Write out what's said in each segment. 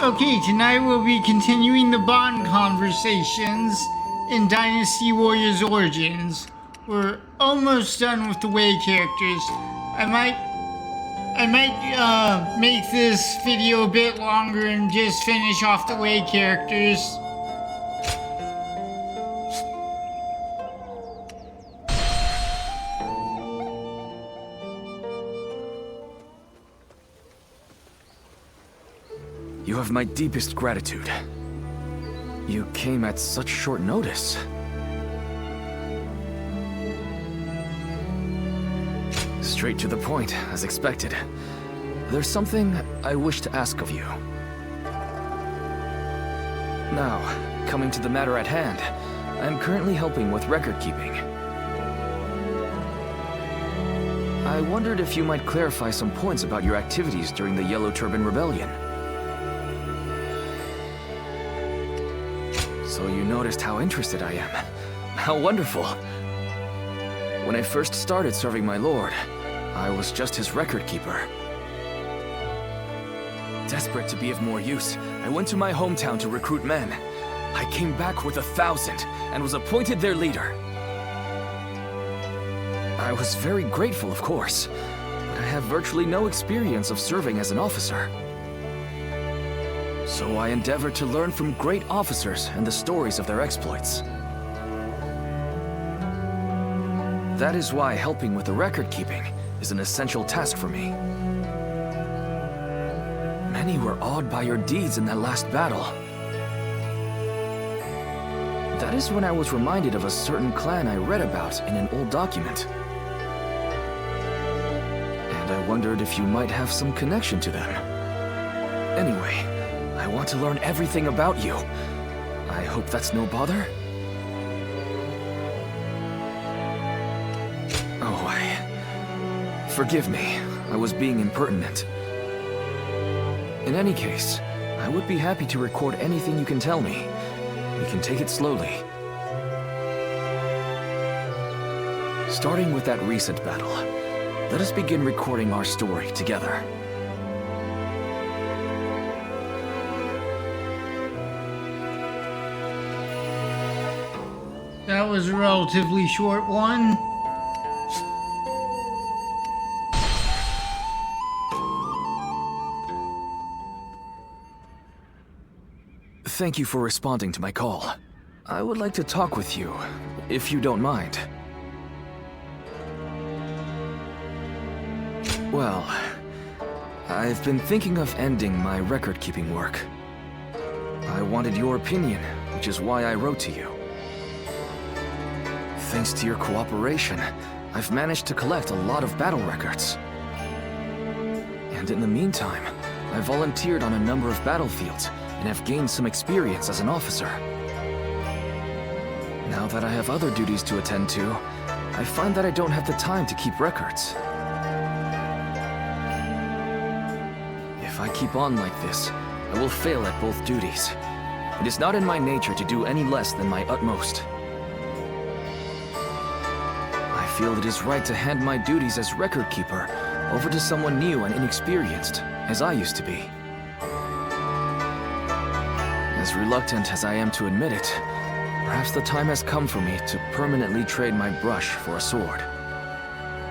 Okay, tonight we'll be continuing the bond conversations in Dynasty Warriors Origins. We're almost done with the way characters. I might make this video a bit longer and just finish off the way characters. You have my deepest gratitude. You came at such short notice. Straight to the point, as expected. There's something I wish to ask of you. Now, coming to the matter at hand, I'm currently helping with record keeping. I wondered if you might clarify some points about your activities during the Yellow Turban Rebellion. So you noticed how interested I am. How wonderful! When I first started serving my lord, I was just his record keeper. Desperate to be of more use, I went to my hometown to recruit men. I came back with 1,000 and was appointed their leader. I was very grateful, of course, but I have virtually no experience of serving as an officer. So I endeavored to learn from great officers and the stories of their exploits. That is why helping with the record keeping is an essential task for me. Many were awed by your deeds in that last battle. That is when I was reminded of a certain clan I read about in an old document. And I wondered if you might have some connection to them. Anyway, I want to learn everything about you. I hope that's no bother? Forgive me. I was being impertinent. In any case, I would be happy to record anything you can tell me. We can take it slowly. Starting with that recent battle, let us begin recording our story together. That was a relatively short one. Thank you for responding to my call. I would like to talk with you, if you don't mind. Well, I've been thinking of ending my record-keeping work. I wanted your opinion, which is why I wrote to you. Thanks to your cooperation, I've managed to collect a lot of battle records. And in the meantime, I volunteered on a number of battlefields and have gained some experience as an officer. Now that I have other duties to attend to, I find that I don't have the time to keep records. If I keep on like this, I will fail at both duties. It is not in my nature to do any less than my utmost. I feel it is right to hand my duties as record keeper over to someone new and inexperienced, as I used to be. As reluctant as I am to admit it, perhaps the time has come for me to permanently trade my brush for a sword.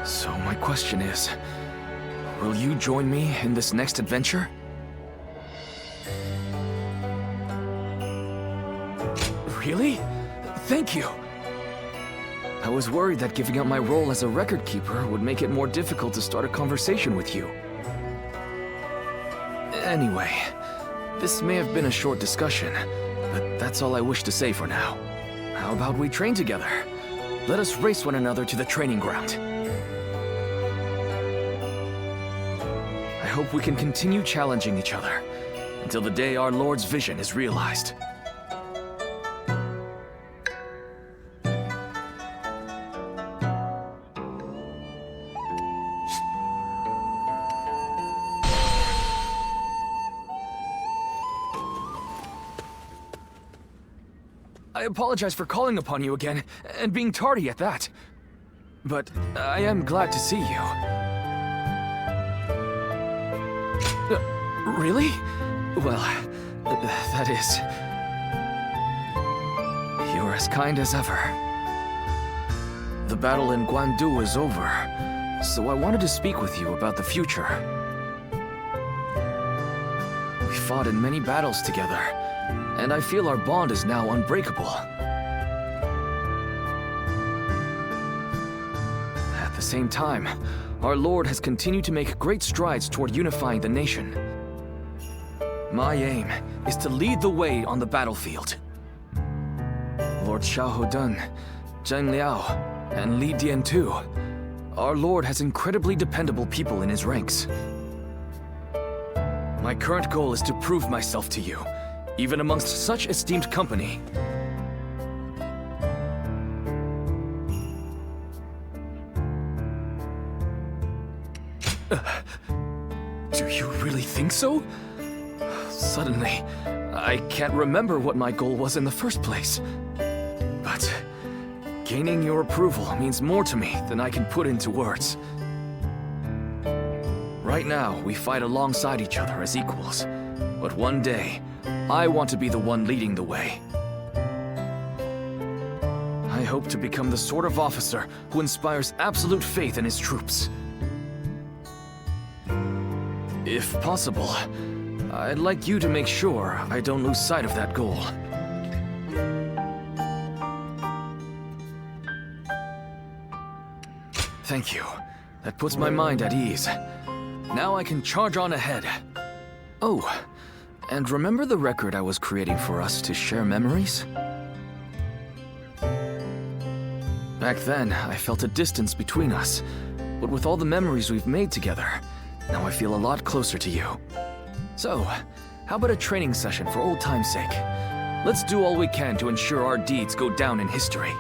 So my question is, will you join me in this next adventure? Really? Thank you! I was worried that giving up my role as a record keeper would make it more difficult to start a conversation with you. Anyway, this may have been a short discussion, but that's all I wish to say for now. How about we train together? Let us race one another to the training ground. I hope we can continue challenging each other until the day our Lord's vision is realized. I apologize for calling upon you again, and being tardy at that. But I am glad to see you. Really? Well, That is... You're as kind as ever. The battle in Guandu is over, so I wanted to speak with you about the future. We fought in many battles together, and I feel our bond is now unbreakable. At the same time, our Lord has continued to make great strides toward unifying the nation. My aim is to lead the way on the battlefield. Lord Xiahou Dun, Zheng Liao, and Li Dian too. Our Lord has incredibly dependable people in his ranks. My current goal is to prove myself to you, even amongst such esteemed company. Do you really think so? Suddenly, I can't remember what my goal was in the first place. But gaining your approval means more to me than I can put into words. Right now, we fight alongside each other as equals. But one day, I want to be the one leading the way. I hope to become the sort of officer who inspires absolute faith in his troops. If possible, I'd like you to make sure I don't lose sight of that goal. Thank you. That puts my mind at ease. Now I can charge on ahead. Oh, and remember the record I was creating for us to share memories? Back then, I felt a distance between us, but with all the memories we've made together, now I feel a lot closer to you. So, how about a training session for old time's sake? Let's do all we can to ensure our deeds go down in history.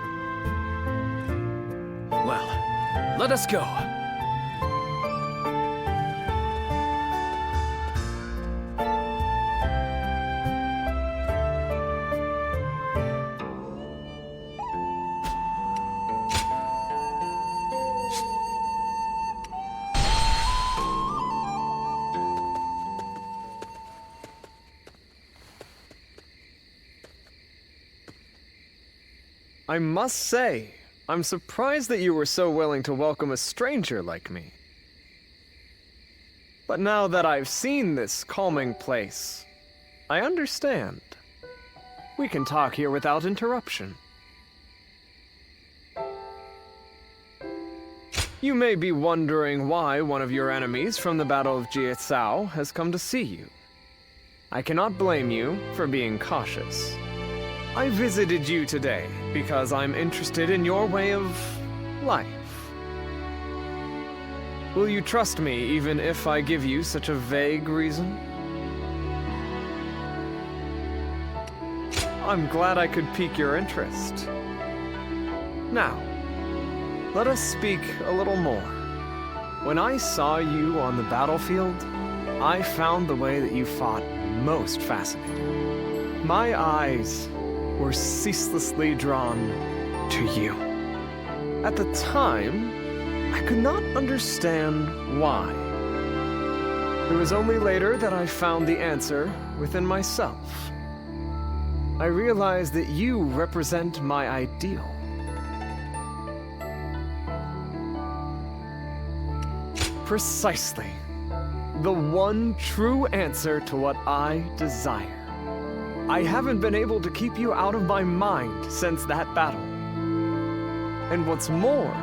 Well, let us go. I must say, I'm surprised that you were so willing to welcome a stranger like me. But now that I've seen this calming place, I understand. We can talk here without interruption. You may be wondering why one of your enemies from the Battle of Jiezhou has come to see you. I cannot blame you for being cautious. I visited you today because I'm interested in your way of life. Will you trust me even if I give you such a vague reason? I'm glad I could pique your interest. Now, let us speak a little more. When I saw you on the battlefield, I found the way that you fought most fascinating. My eyes were ceaselessly drawn to you. At the time, I could not understand why. It was only later that I found the answer within myself. I realized that you represent my ideal. Precisely. The one true answer to what I desire. I haven't been able to keep you out of my mind since that battle. And what's more,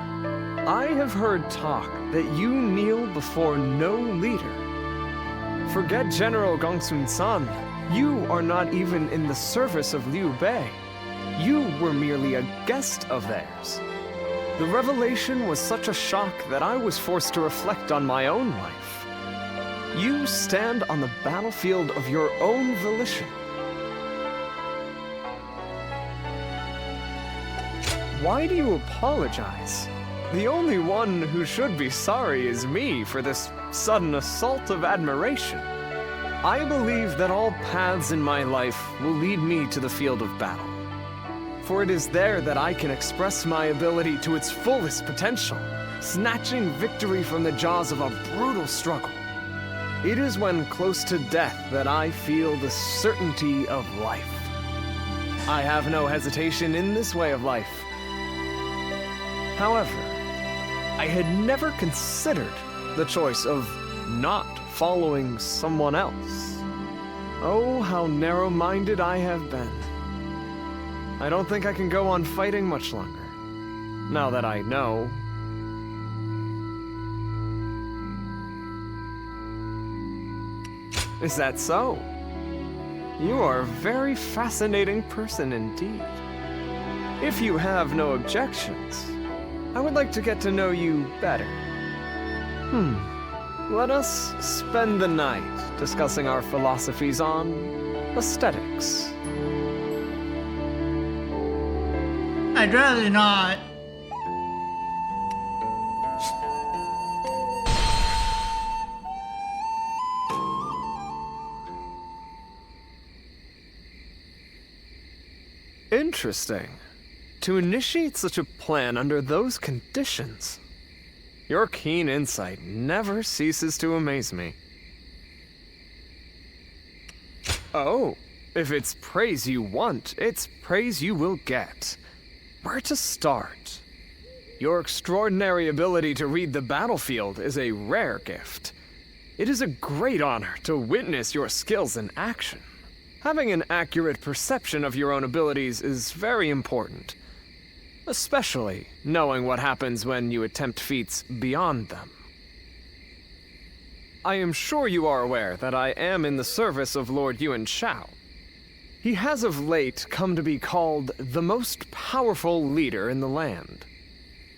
I have heard talk that you kneel before no leader. Forget General Gongsun-san. You are not even in the service of Liu Bei. You were merely a guest of theirs. The revelation was such a shock that I was forced to reflect on my own life. You stand on the battlefield of your own volition. Why do you apologize? The only one who should be sorry is me for this sudden assault of admiration. I believe that all paths in my life will lead me to the field of battle. For it is there that I can express my ability to its fullest potential, snatching victory from the jaws of a brutal struggle. It is when close to death that I feel the certainty of life. I have no hesitation in this way of life. However, I had never considered the choice of not following someone else. Oh, how narrow-minded I have been. I don't think I can go on fighting much longer, now that I know. Is that so? You are a very fascinating person indeed. If you have no objections, I would like to get to know you better. Let us spend the night discussing our philosophies on aesthetics. I'd rather not. Interesting. To initiate such a plan under those conditions. Your keen insight never ceases to amaze me. Oh, if it's praise you want, it's praise you will get. Where to start? Your extraordinary ability to read the battlefield is a rare gift. It is a great honor to witness your skills in action. Having an accurate perception of your own abilities is very important, especially knowing what happens when you attempt feats beyond them. I am sure you are aware that I am in the service of Lord Yuan Shao. He has of late come to be called the most powerful leader in the land.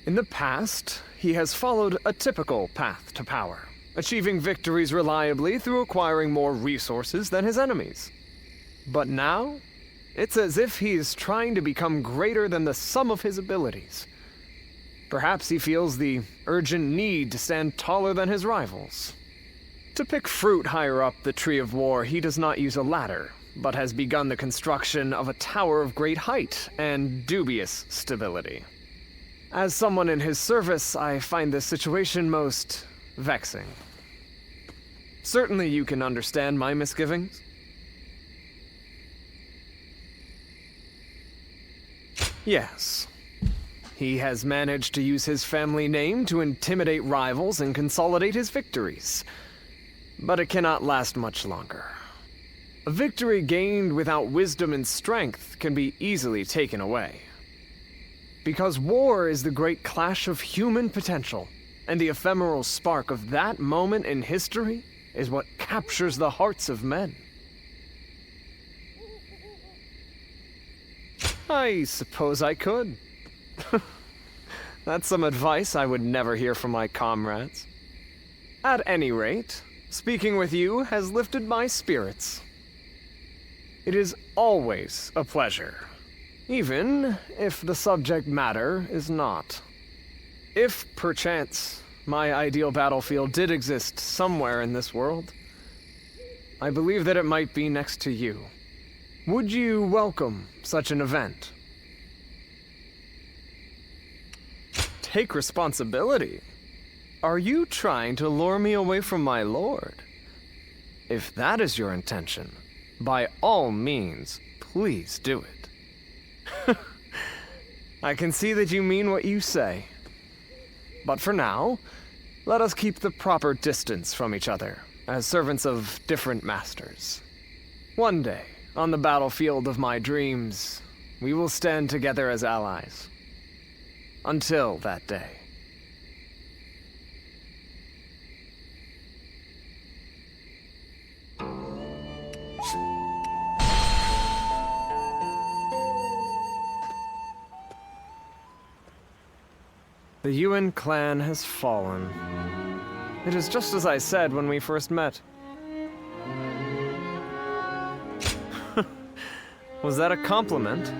In the past, he has followed a typical path to power, achieving victories reliably through acquiring more resources than his enemies. But now, it's as if he is trying to become greater than the sum of his abilities. Perhaps he feels the urgent need to stand taller than his rivals. To pick fruit higher up the Tree of War, he does not use a ladder, but has begun the construction of a tower of great height and dubious stability. As someone in his service, I find this situation most vexing. Certainly you can understand my misgivings. Yes. He has managed to use his family name to intimidate rivals and consolidate his victories. But it cannot last much longer. A victory gained without wisdom and strength can be easily taken away. Because war is the great clash of human potential, and the ephemeral spark of that moment in history is what captures the hearts of men. I suppose I could. That's some advice I would never hear from my comrades. At any rate, speaking with you has lifted my spirits. It is always a pleasure, even if the subject matter is not. If, perchance, my ideal battlefield did exist somewhere in this world, I believe that it might be next to you. Would you welcome such an event? Take responsibility? Are you trying to lure me away from my lord? If that is your intention, by all means, please do it. I can see that you mean what you say. But for now, let us keep the proper distance from each other, as servants of different masters. One day, on the battlefield of my dreams, we will stand together as allies. Until that day. The Yuan clan has fallen. It is just as I said when we first met. Was that a compliment?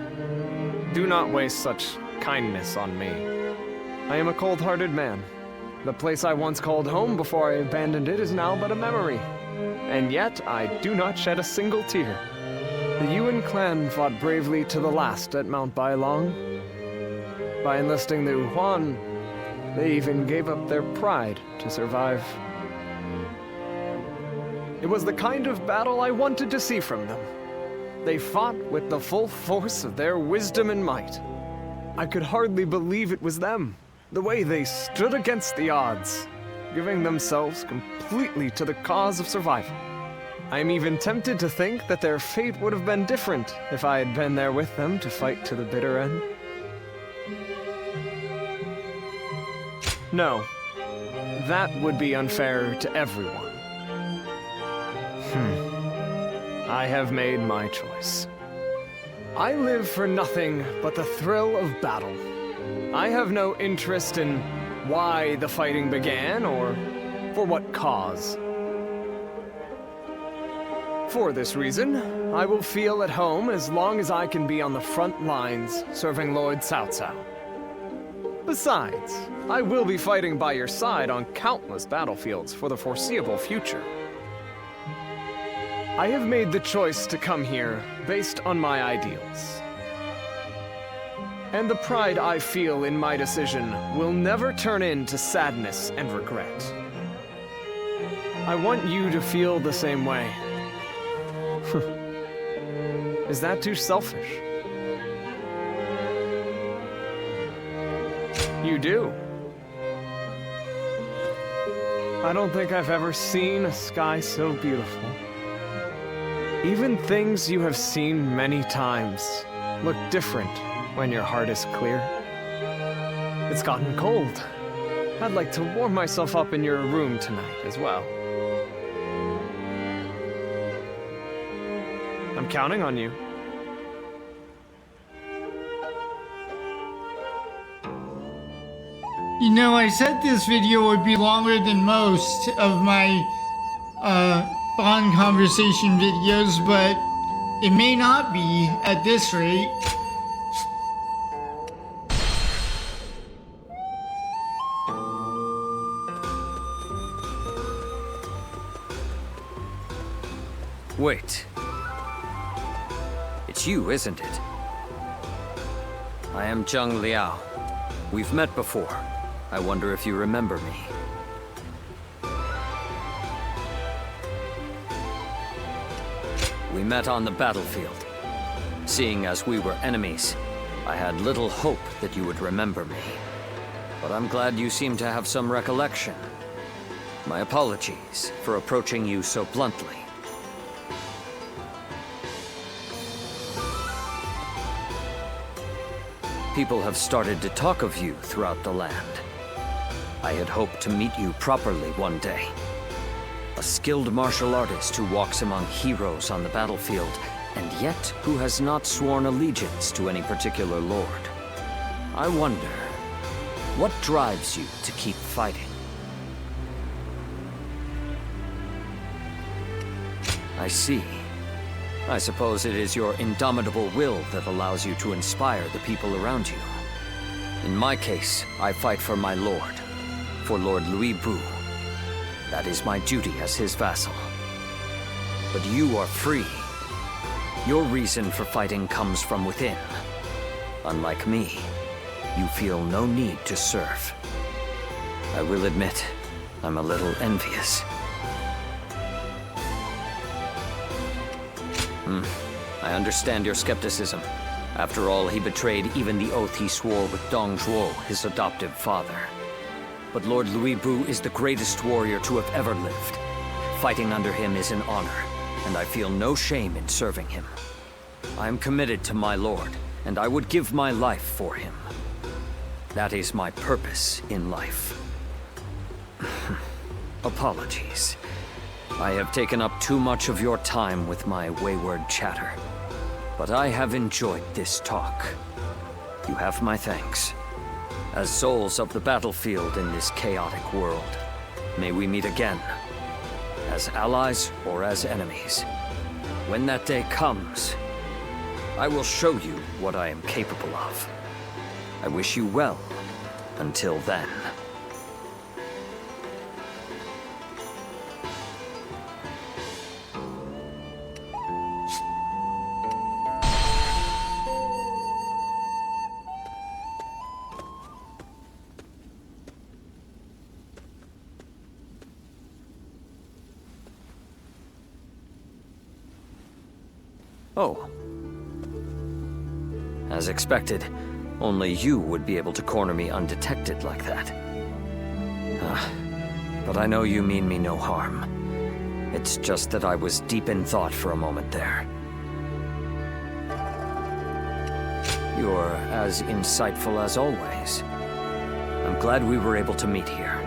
Do not waste such kindness on me. I am a cold-hearted man. The place I once called home before I abandoned it is now but a memory. And yet, I do not shed a single tear. The Yuan clan fought bravely to the last at Mount Bailong. By enlisting the Huan, they even gave up their pride to survive. It was the kind of battle I wanted to see from them. They fought with the full force of their wisdom and might. I could hardly believe it was them, the way they stood against the odds, giving themselves completely to the cause of survival. I am even tempted to think that their fate would have been different if I had been there with them to fight to the bitter end. No, that would be unfair to everyone. I have made my choice. I live for nothing but the thrill of battle. I have no interest in why the fighting began or for what cause. For this reason, I will feel at home as long as I can be on the front lines serving Lord Cao Cao. Besides, I will be fighting by your side on countless battlefields for the foreseeable future. I have made the choice to come here based on my ideals. And the pride I feel in my decision will never turn into sadness and regret. I want you to feel the same way. Is that too selfish? You do. I don't think I've ever seen a sky so beautiful. Even things you have seen many times look different when your heart is clear. It's gotten cold. I'd like to warm myself up in your room tonight as well. I'm counting on you. You know, I said this video would be longer than most of my Bond conversation videos, but it may not be at this rate. Wait. It's you, isn't it? I am Zheng Liao. We've met before. I wonder if you remember me. We met on the battlefield. Seeing as we were enemies, I had little hope that you would remember me. But I'm glad you seem to have some recollection. My apologies for approaching you so bluntly. People have started to talk of you throughout the land. I had hoped to meet you properly one day. A skilled martial artist who walks among heroes on the battlefield, and yet who has not sworn allegiance to any particular lord. I wonder, what drives you to keep fighting? I see. I suppose it is your indomitable will that allows you to inspire the people around you. In my case, I fight for my lord, for Lord Louis Bu. That is my duty as his vassal. But you are free. Your reason for fighting comes from within. Unlike me, you feel no need to serve. I will admit, I'm a little envious. I understand your skepticism. After all, he betrayed even the oath he swore with Dong Zhuo, his adoptive father. But Lord Louis Bu is the greatest warrior to have ever lived. Fighting under him is an honor, and I feel no shame in serving him. I am committed to my lord, and I would give my life for him. That is my purpose in life. Apologies. I have taken up too much of your time with my wayward chatter. But I have enjoyed this talk. You have my thanks. As souls of the battlefield in this chaotic world, may we meet again. As allies or as enemies. When that day comes, I will show you what I am capable of. I wish you well until then. Oh. As expected, only you would be able to corner me undetected like that. But I know you mean me no harm. It's just that I was deep in thought for a moment there. You're as insightful as always. I'm glad we were able to meet here.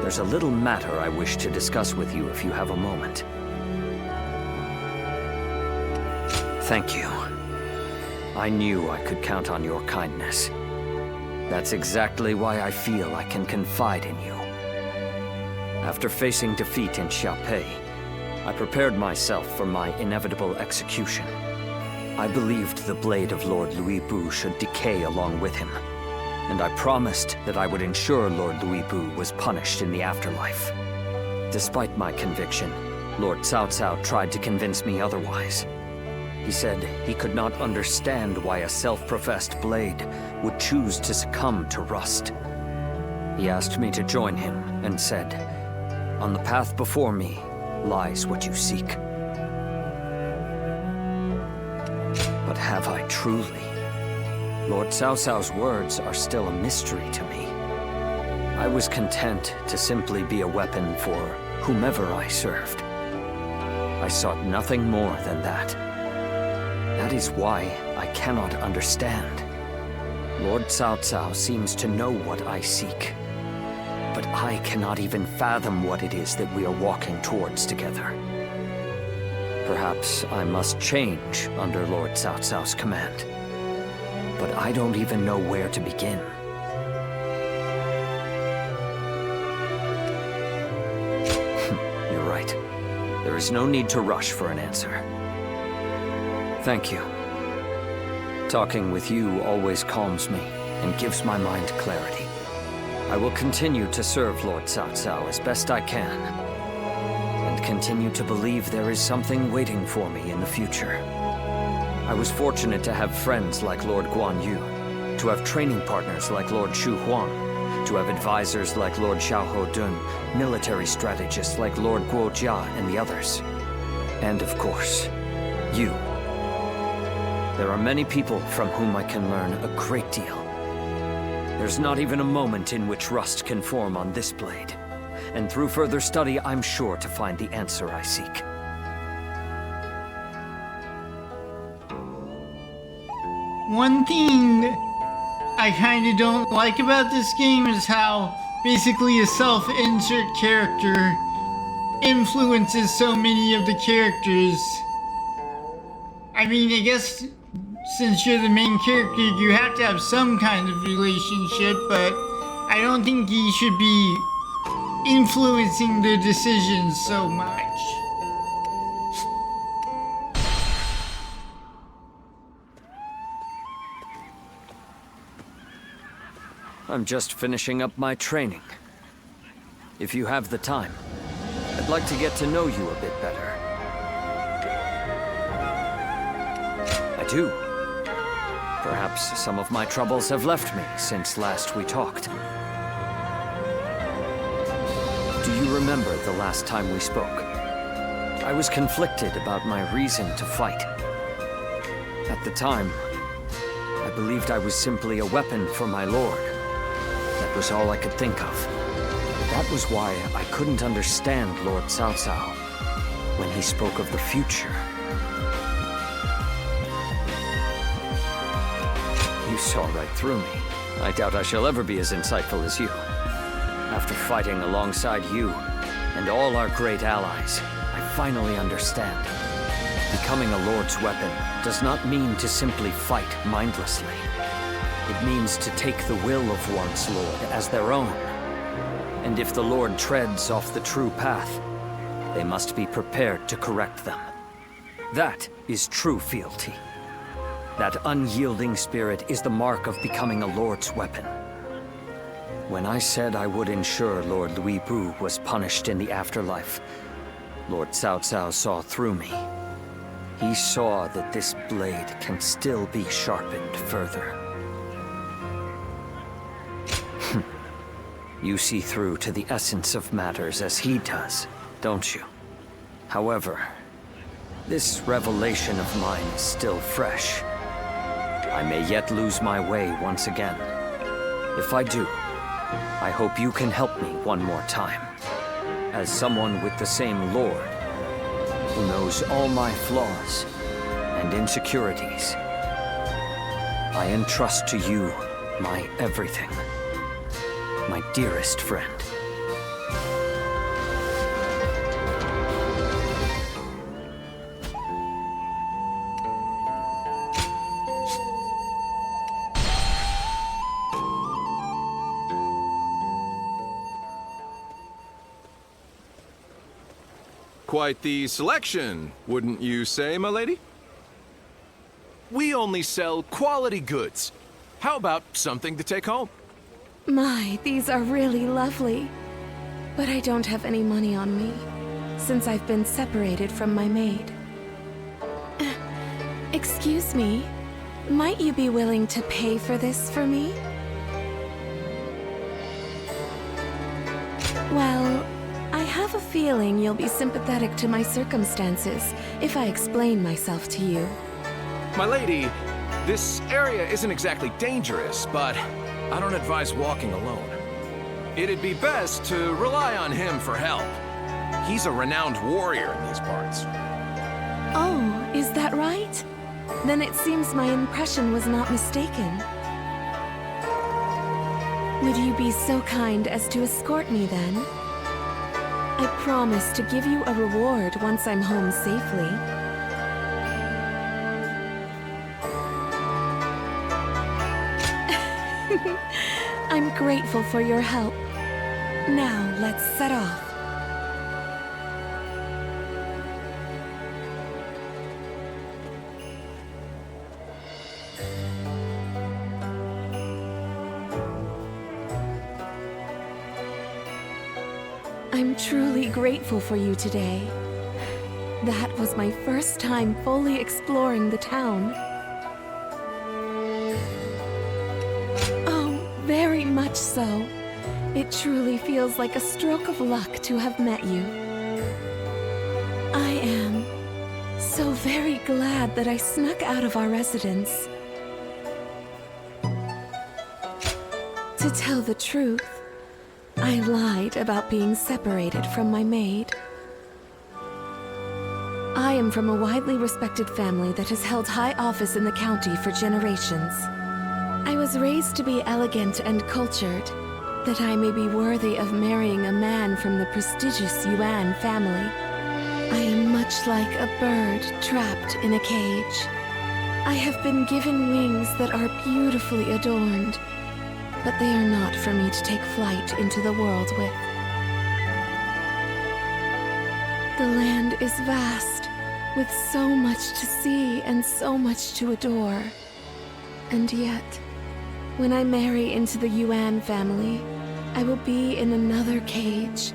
There's a little matter I wish to discuss with you if you have a moment. Thank you. I knew I could count on your kindness. That's exactly why I feel I can confide in you. After facing defeat in Xiaopei, I prepared myself for my inevitable execution. I believed the blade of Lord Louis Bu should decay along with him, and I promised that I would ensure Lord Louis Bu was punished in the afterlife. Despite my conviction, Lord Cao Cao tried to convince me otherwise. He said he could not understand why a self-professed blade would choose to succumb to rust. He asked me to join him and said, "On the path before me lies what you seek." But have I truly? Lord Cao Cao's words are still a mystery to me. I was content to simply be a weapon for whomever I served. I sought nothing more than that. That is why I cannot understand. Lord Cao Cao seems to know what I seek, but I cannot even fathom what it is that we are walking towards together. Perhaps I must change under Lord Cao Cao's command, but I don't even know where to begin. You're right. There is no need to rush for an answer. Thank you. Talking with you always calms me and gives my mind clarity. I will continue to serve Lord Cao Cao as best I can, and continue to believe there is something waiting for me in the future. I was fortunate to have friends like Lord Guan Yu, to have training partners like Lord Shu Huang, to have advisors like Lord Xiahou Dun, military strategists like Lord Guo Jia and the others. And of course, you. There are many people from whom I can learn a great deal. There's not even a moment in which rust can form on this blade. And through further study, I'm sure to find the answer I seek. One thing I kinda don't like about this game is how basically a self-insert character influences so many of the characters. I mean, I guess since you're the main character, you have to have some kind of relationship, but I don't think he should be influencing the decisions so much. I'm just finishing up my training. If you have the time, I'd like to get to know you a bit better. I do. Perhaps some of my troubles have left me since last we talked. Do you remember the last time we spoke? I was conflicted about my reason to fight. At the time, I believed I was simply a weapon for my lord. That was all I could think of. That was why I couldn't understand Lord Cao Cao when he spoke of the future. You saw right through me. I doubt I shall ever be as insightful as you. After fighting alongside you and all our great allies, I finally understand. Becoming a Lord's weapon does not mean to simply fight mindlessly. It means to take the will of one's Lord as their own. And if the Lord treads off the true path, they must be prepared to correct them. That is true fealty. That unyielding spirit is the mark of becoming a Lord's weapon. When I said I would ensure Lord Louis Bu was punished in the afterlife, Lord Cao Cao saw through me. He saw that this blade can still be sharpened further. You see through to the essence of matters as he does, don't you? However, This revelation of mine is still fresh. I may yet lose my way once again. If I do, I hope you can help me one more time. As someone with the same Lord, who knows all my flaws and insecurities, I entrust to you my everything, my dearest friend. Quite the selection, wouldn't you say, my lady? We only sell quality goods. How about something to take home? My, these are really lovely. But I don't have any money on me, since I've been separated from my maid. Excuse me, might you be willing to pay for this for me? Well, I have a feeling you'll be sympathetic to my circumstances if I explain myself to you. My lady, this area isn't exactly dangerous, but I don't advise walking alone. It'd be best to rely on him for help. He's a renowned warrior in these parts. Oh, is that right? Then it seems my impression was not mistaken. Would you be so kind as to escort me then? I promise to give you a reward once I'm home safely. I'm grateful for your help. Now, let's set off. I'm truly grateful for you today. That was my first time fully exploring the town. Oh, very much so. It truly feels like a stroke of luck to have met you. I am so very glad that I snuck out of our residence. To tell the truth, I lied about being separated from my maid. I am from a widely respected family that has held high office in the county for generations. I was raised to be elegant and cultured, that I may be worthy of marrying a man from the prestigious Yuan family. I am much like a bird trapped in a cage. I have been given wings that are beautifully adorned, but they are not for me to take flight into the world with. The land is vast, with so much to see and so much to adore. And yet, when I marry into the Yuan family, I will be in another cage,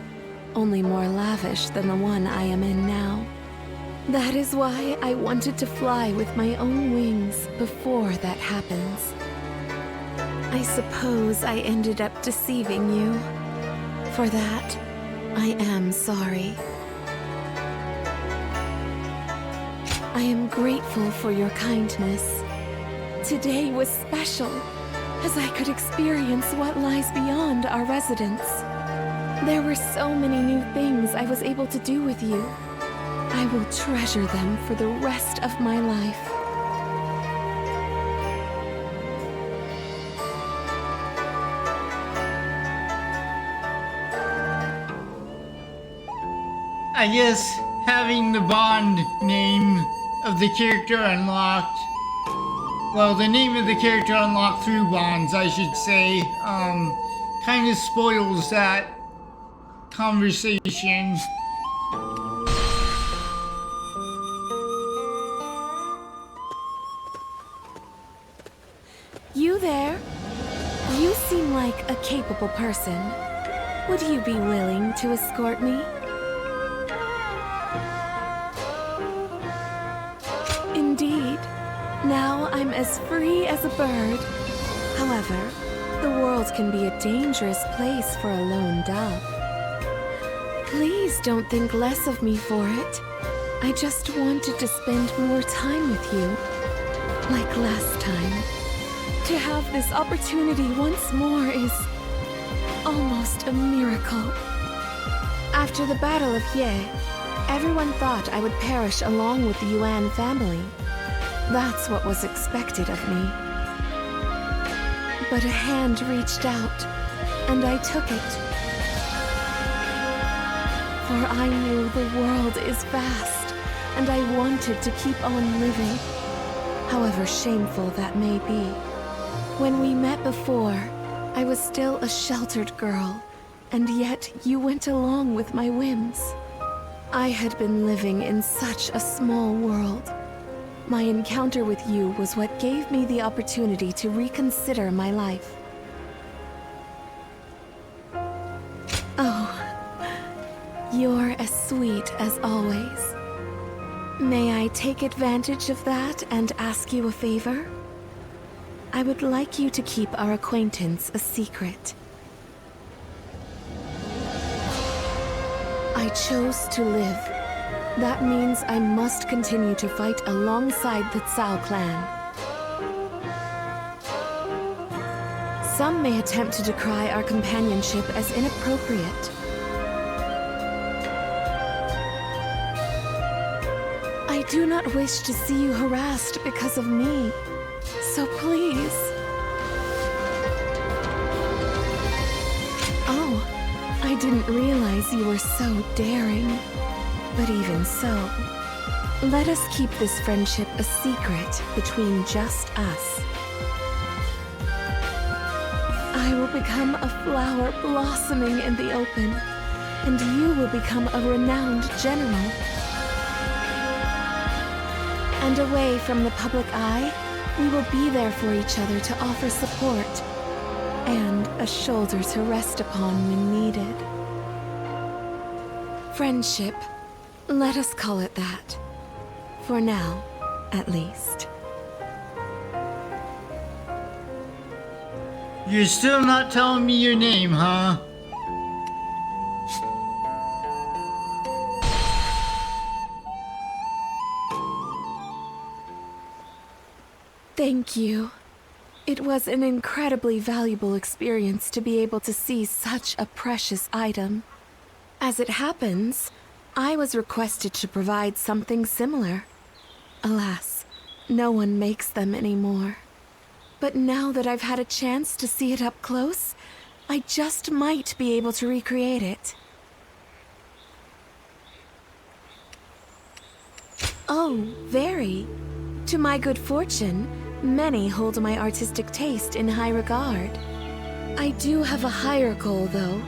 only more lavish than the one I am in now. That is why I wanted to fly with my own wings before that happens. I suppose I ended up deceiving you. For that, I am sorry. I am grateful for your kindness. Today was special, as I could experience what lies beyond our residence. There were so many new things I was able to do with you. I will treasure them for the rest of my life. I guess having the Bond name of the character unlocked, well, the name of the character unlocked through bonds, I should say, kind of spoils that conversation. You there? You seem like a capable person. Would you be willing to escort me? Indeed. Now I'm as free as a bird. However, the world can be a dangerous place for a lone dove. Please don't think less of me for it. I just wanted to spend more time with you, like last time. To have this opportunity once more is almost a miracle. After the Battle of Ye, everyone thought I would perish along with the Yuan family. That's what was expected of me. But a hand reached out, and I took it. For I knew the world is vast, and I wanted to keep on living, however shameful that may be. When we met before, I was still a sheltered girl, and yet you went along with my whims. I had been living in such a small world. My encounter with you was what gave me the opportunity to reconsider my life. Oh, you're as sweet as always. May I take advantage of that and ask you a favor? I would like you to keep our acquaintance a secret. I chose to live. That means I must continue to fight alongside the Cao clan. Some may attempt to decry our companionship as inappropriate. I do not wish to see you harassed because of me, so please. Oh, I didn't realize you were so daring. But even so, let us keep this friendship a secret between just us. I will become a flower blossoming in the open, and you will become a renowned general. And away from the public eye, we will be there for each other to offer support, and a shoulder to rest upon when needed. Friendship. Let us call it that. For now, at least. You're still not telling me your name, huh? Thank you. It was an incredibly valuable experience to be able to see such a precious item. As it happens, I was requested to provide something similar. Alas, no one makes them anymore. But now that I've had a chance to see it up close, I just might be able to recreate it. Oh, very. To my good fortune, many hold my artistic taste in high regard. I do have a higher goal, though.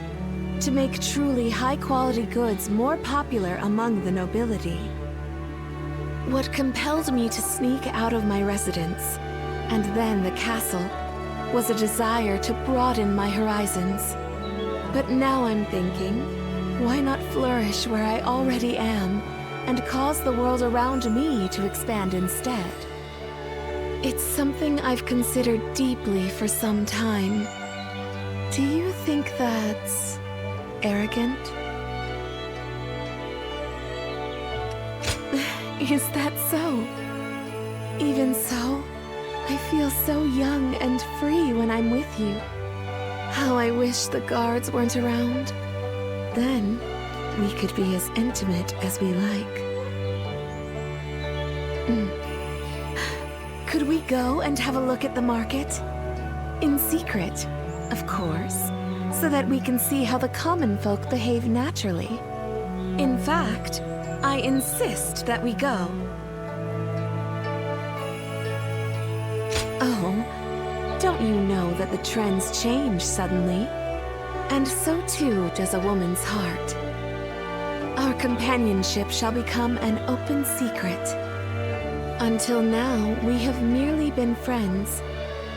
To make truly high-quality goods more popular among the nobility. What compelled me to sneak out of my residence, and then the castle, was a desire to broaden my horizons. But now I'm thinking, why not flourish where I already am, and cause the world around me to expand instead? It's something I've considered deeply for some time. Do you think that's arrogant? Is that so? Even so, I feel so young and free when I'm with you. How I wish the guards weren't around. Then, we could be as intimate as we like. Could we go and have a look at the market? In secret, of course. So that we can see how the common folk behave naturally. In fact, I insist that we go. Oh, don't you know that the trends change suddenly? And so too does a woman's heart. Our companionship shall become an open secret. Until now, we have merely been friends.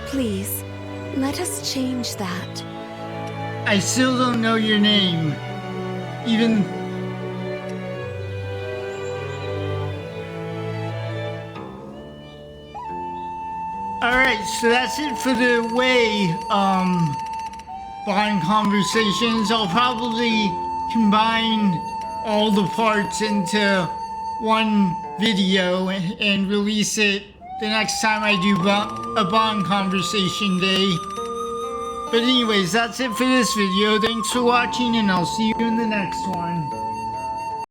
Please, let us change that. I still don't know your name. Even... Alright, so that's it for the way, bond conversations. I'll probably combine all the parts into one video and release it the next time I do a Bond Conversation Day. But anyways, that's it for this video. Thanks for watching, and I'll see you in the next one.